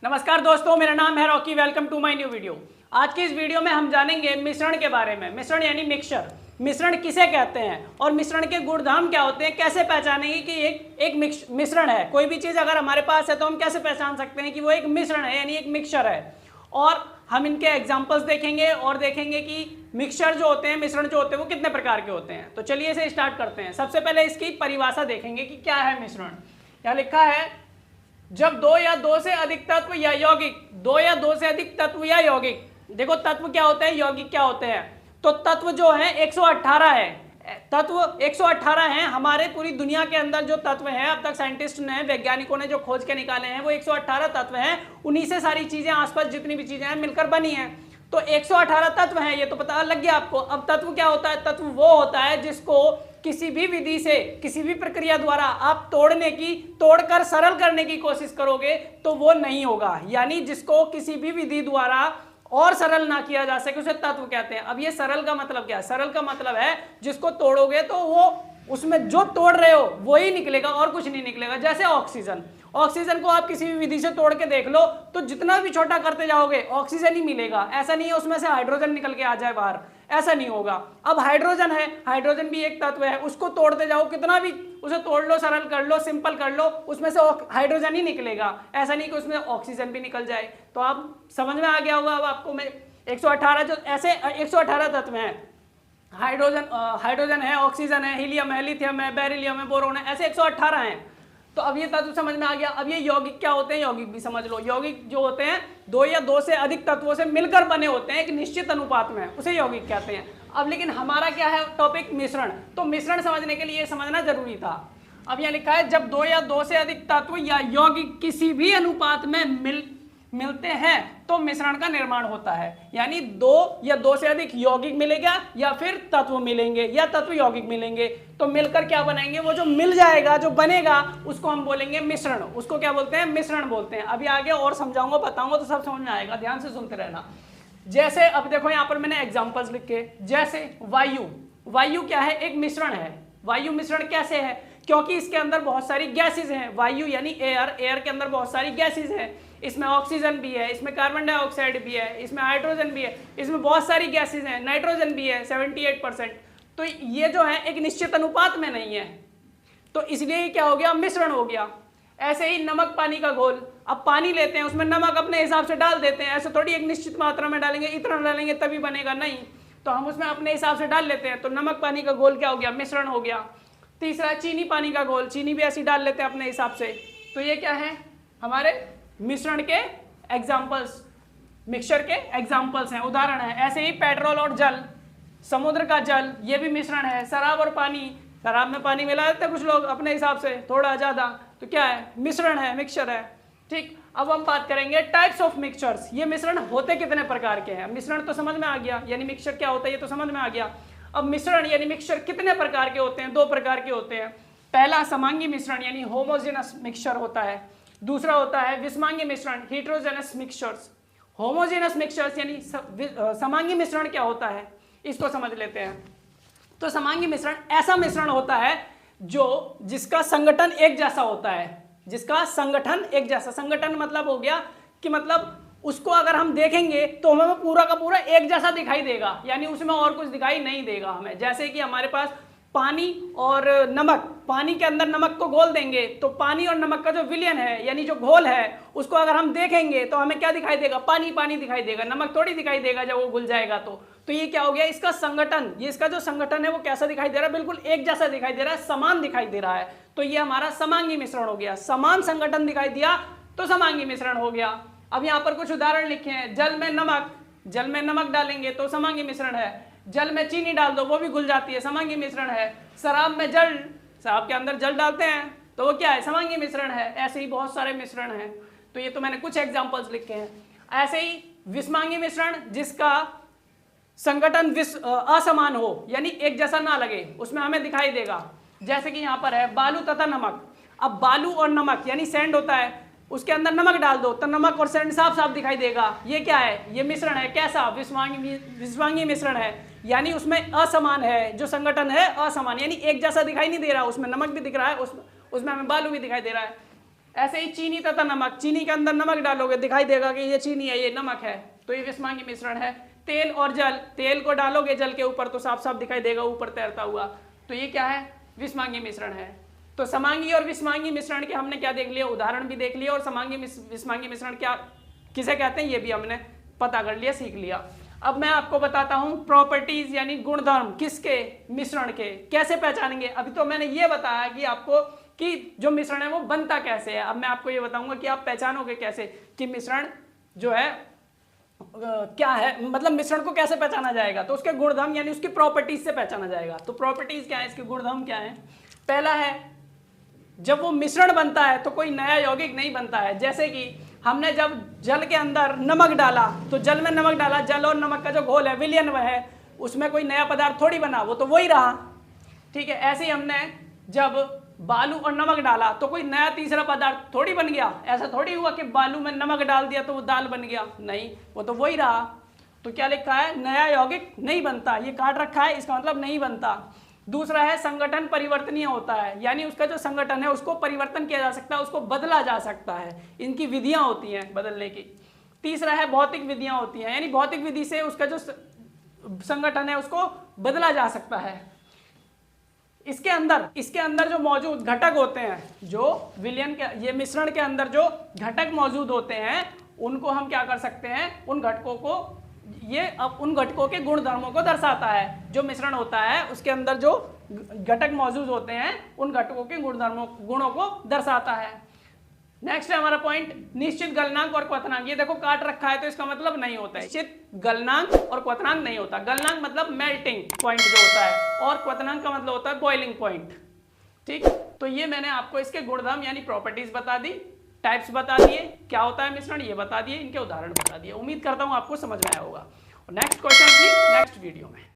नमस्कार दोस्तों, मेरा नाम है Rocky. Welcome to my new video. आज की इस वीडियो में हम जानेंगे मिश्रण के बारे में। मिश्रण यानी मिक्सचर। मिश्रण किसे कहते हैं और मिश्रण के गुणधर्म क्या होते हैं, कैसे पहचानेंगे कि एक मिश्रण है। कोई भी चीज़ अगर हमारे पास है तो हम कैसे पहचान सकते हैं कि वो एक मिश्रण है यानी एक मिक्सचर है। और हम इनके एग्जाम्पल्स देखेंगे और देखेंगे कि मिक्सचर जो होते हैं, मिश्रण जो होते हैं, वो कितने प्रकार के होते हैं। तो चलिए इसे स्टार्ट करते हैं। सबसे पहले इसकी परिभाषा देखेंगे कि क्या है मिश्रण। यहाँ लिखा है जब दो या दो से अधिक तत्व या यौगिक, दो या दो से अधिक तत्व या यौगिक। देखो तत्व क्या होते हैं, यौगिक क्या होते हैं। तो तत्व जो है 118 है, तत्व 118 हैं। हमारे पूरी दुनिया के अंदर जो तत्व हैं, अब तक साइंटिस्ट ने, वैज्ञानिकों ने जो खोज के निकाले हैं, वो 118 तत्व हैं। उन्हीं से सारी चीजें, आसपास जितनी भी चीजें हैं, मिलकर बनी हैं। तो 118 तत्व हैं, ये तो पता लग गया आपको। अब तत्व क्या होता है, तत्व वो होता है जिसको किसी भी विधि से, किसी भी प्रक्रिया द्वारा आप तोड़कर सरल करने की कोशिश करोगे तो वो नहीं होगा। यानी जिसको किसी भी विधि द्वारा और सरल ना किया जा सके उसे तत्व कहते हैं। अब ये सरल का मतलब क्या है? सरल का मतलब है जिसको तोड़ोगे तो वो उसमें जो तोड़ रहे हो वो ही निकलेगा और कुछ नहीं निकलेगा। जैसे ऑक्सीजन, ऑक्सीजन को आप किसी भी विधि से तोड़ के देख लो तो जितना भी छोटा करते जाओगे ऑक्सीजन ही मिलेगा। ऐसा नहीं है उसमें से हाइड्रोजन निकल के आ जाए बाहर, ऐसा नहीं होगा। अब हाइड्रोजन है, हाइड्रोजन भी एक तत्व है, उसको तोड़ते जाओ, कितना भी उसे तोड़ लो, सरल कर लो, सिंपल कर लो, उसमें से हाइड्रोजन ही निकलेगा। ऐसा नहीं कि उसमें ऑक्सीजन भी निकल जाए। तो आप समझ में आ गया होगा अब आपको। मैं 118 जो ऐसे 118 तत्व हैं, हाइड्रोजन है, ऑक्सीजन है, हीलियम है, लिथियम है, बेरिलियम है, बोरोन है, ऐसे 118 हैं। तो अब ये तत्व समझ में आ गया। अब ये यौगिक क्या होते हैं, यौगिक भी समझ लो। यौगिक जो होते हैं दो या दो से अधिक तत्वों से मिलकर बने होते हैं एक निश्चित अनुपात में, उसे यौगिक कहते हैं। अब लेकिन हमारा क्या है टॉपिक, मिश्रण। तो मिश्रण समझने के लिए समझना जरूरी था। अब यहाँ लिखा है जब दो या दो से अधिक तत्व या यौगिक किसी भी अनुपात में मिलते हैं तो मिश्रण का निर्माण होता है। यानी दो या दो से अधिक यौगिक मिलेगा या फिर तत्व मिलेंगे या तत्व यौगिक मिलेंगे तो मिलकर क्या बनाएंगे, वो जो मिल जाएगा, जो बनेगा, उसको हम बोलेंगे मिश्रण। उसको क्या बोलते हैं, मिश्रण बोलते हैं। अभी आगे और समझाऊंगा, बताऊंगा तो सब समझ में आएगा, ध्यान से सुनते रहना। जैसे अब देखो यहाँ पर मैंने एग्जाम्पल्स लिखे। जैसे वायु, वायु क्या है, एक मिश्रण है। वायु मिश्रण कैसे है, क्योंकि इसके अंदर बहुत सारी गैसेज हैं। वायु यानी एयर, एयर के अंदर बहुत सारी गैसेज हैं। इसमें ऑक्सीजन भी है, इसमें कार्बन डाइऑक्साइड भी है, इसमें हाइड्रोजन भी है, इसमें बहुत सारी गैसेज हैं, नाइट्रोजन भी है 78%। तो ये जो है एक निश्चित अनुपात में नहीं है, तो इसलिए ये क्या हो गया, मिश्रण हो गया। ऐसे ही नमक पानी का घोल, अब पानी लेते हैं, उसमें नमक अपने हिसाब से डाल देते हैं। ऐसे थोड़ी एक निश्चित मात्रा में डालेंगे, इतना डालेंगे तभी बनेगा, नहीं। तो हम उसमें अपने हिसाब से डाल लेते हैं, तो नमक पानी का घोल क्या हो गया, मिश्रण हो गया। तीसरा चीनी पानी का घोल, चीनी भी ऐसी डाल लेते हैं अपने हिसाब से। तो ये क्या है, हमारे मिश्रण के एग्जाम्पल्स, मिक्सचर के एग्जाम्पल्स हैं, उदाहरण है। ऐसे ही पेट्रोल और जल, समुद्र का जल, ये भी मिश्रण है। शराब और पानी, शराब में पानी मिला देते हैं कुछ लोग अपने हिसाब से, थोड़ा ज़्यादा, तो क्या है, मिश्रण है, मिक्सचर है। ठीक, अब हम बात करेंगे टाइप्स ऑफ मिक्सचर्स। ये मिश्रण होते कितने प्रकार के हैं। मिश्रण तो समझ में आ गया, यानी मिक्सचर क्या होता है ये तो समझ में आ गया। अब मिश्रण यानी मिक्सचर कितने प्रकार के होते हैं, दो प्रकार के होते हैं। पहला समांगी मिश्रण यानी होमोजेनस मिक्सचर होता है। दूसरा होता है विषमांगी मिश्रण, हेटेरोजेनस मिक्सचर्स। होमोजेनस मिक्सचर्स यानी समांगी मिश्रण क्या होता है, इसको समझ लेते हैं। तो समांगी मिश्रण ऐसा मिश्रण होता है जो जिसका संगठन एक जैसा होता है, जिसका संगठन एक जैसा। संगठन मतलब हो गया कि मतलब उसको अगर हम देखेंगे तो हमें पूरा का पूरा एक जैसा दिखाई देगा, यानी उसमें और कुछ दिखाई नहीं देगा हमें। जैसे कि हमारे पास पानी और नमक, पानी के अंदर नमक को घोल देंगे तो पानी और नमक का जो विलयन है यानी जो घोल है उसको अगर हम देखेंगे तो हमें क्या दिखाई देगा, पानी पानी दिखाई देगा, नमक थोड़ी दिखाई देगा जब वो घुल जाएगा। तो ये क्या हो गया, इसका संगठन, ये इसका जो संगठन है वो कैसा दिखाई दे रहा है, बिल्कुल एक जैसा दिखाई दे रहा है, समान दिखाई दे रहा है। तो ये हमारा समांगी मिश्रण हो गया। समान संगठन दिखाई दिया तो समांगी मिश्रण हो गया। अब यहाँ पर कुछ उदाहरण लिखे हैं। जल में नमक, जल में नमक डालेंगे तो समांगी मिश्रण है। जल में चीनी डाल दो वो भी घुल जाती है, समांगी मिश्रण है। शराब में जल, शराब के अंदर जल डालते हैं तो वो क्या है, समांगी मिश्रण है। ऐसे ही बहुत सारे मिश्रण हैं। तो ये तो मैंने कुछ एग्जांपल्स लिखे हैं। ऐसे ही विषमांगी मिश्रण, जिसका संगठन असमान हो यानी एक जैसा ना लगे, उसमें हमें दिखाई देगा। जैसे कि यहाँ पर है बालू तथा नमक। अब बालू और नमक यानी सैंड होता है, उसके अंदर नमक डाल दो तो नमक और सैंड साफ साफ दिखाई देगा। ये क्या है, ये मिश्रण है। कैसा, विषमांगी मिश्रण है, यानी उसमें असमान है, जो संगठन है असमान, यानी एक जैसा दिखाई नहीं दे रहा। उसमें नमक भी दिख रहा है, उसमें हमें बालू भी दिखाई दे रहा है। ऐसे ही चीनी तथा नमक, चीनी के अंदर नमक डालोगे दिखाई देगा कि ये चीनी है, ये नमक है, तो ये विषमांगी मिश्रण है। तेल और जल, तेल को डालोगे जल के ऊपर तो साफ साफ दिखाई देगा ऊपर तैरता हुआ, तो ये क्या है, विषमांगी मिश्रण है। तो समांगी और विषमांगी मिश्रण के हमने क्या देख लिया, उदाहरण भी देख लिया, और समांगी विषमांगी मिश्रण क्या किसे कहते हैं ये भी हमने पता कर लिया, सीख लिया। अब मैं आपको बताता हूं प्रॉपर्टीज यानी गुणधर्म किसके, मिश्रण के, कैसे पहचानेंगे। अभी तो मैंने ये बताया कि आपको कि जो मिश्रण है वो बनता कैसे है, अब मैं आपको ये बताऊंगा कि आप पहचानोगे कैसे कि मिश्रण जो है क्या है, मतलब मिश्रण को कैसे पहचाना जाएगा। तो उसके गुणधर्म यानी उसकी प्रॉपर्टीज से पहचाना जाएगा। तो प्रॉपर्टीज क्या है, इसके गुणधर्म क्या है। पहला है, जब वो मिश्रण बनता है तो कोई नया यौगिक नहीं बनता है। जैसे कि हमने जब जल के अंदर नमक डाला, तो जल में नमक डाला, जल और नमक का जो घोल है विलयन वह है, उसमें कोई नया पदार्थ थोड़ी बना, वो तो वही रहा, ठीक है। ऐसे ही हमने जब बालू और नमक डाला तो कोई नया तीसरा पदार्थ थोड़ी बन गया, ऐसा थोड़ी हुआ कि बालू में नमक डाल दिया तो वो दाल बन गया, नहीं, वो तो वही रहा। तो क्या लिखा है, नया यौगिक नहीं बनता, ये काट रखा है, इसका मतलब नहीं बनता। दूसरा है, संगठन परिवर्तनीय होता है, यानी उसका जो संगठन है उसको परिवर्तन किया जा सकता है, उसको बदला जा सकता है, इनकी विधियां होती हैं बदलने की। तीसरा है, भौतिक विधियां होती हैं, यानी भौतिक विधि से उसका जो संगठन है उसको बदला जा सकता है। इसके अंदर जो मौजूद घटक होते हैं, जो विलयन के ये मिश्रण के अंदर जो घटक मौजूद होते हैं उनको हम क्या कर सकते हैं, उन घटकों को, ये अब उन घटकों के गुणधर्मों को दर्शाता है। जो मिश्रण होता है उसके अंदर जो घटक मौजूद होते हैं उन घटकों के गुणों को दर्शाता है। नेक्स्ट है हमारा पॉइंट, निश्चित गलनांक और क्वथनांक। ये देखो काट रखा है तो इसका मतलब नहीं होता है, निश्चित गलनांक और क्वथनांक नहीं होता। गलनांक मतलब मेल्टिंग पॉइंट जो होता है, और क्वथनांक का मतलब होता है बॉइलिंग पॉइंट, ठीक। तो ये मैंने आपको इसके गुणधर्म यानी प्रॉपर्टीज बता दी, टाइप्स बता दिए, क्या होता है मिश्रण ये बता दिए, इनके उदाहरण बता दिए। उम्मीद करता हूं आपको समझ में आया होगा। और नेक्स्ट क्वेश्चन नेक्स्ट वीडियो में।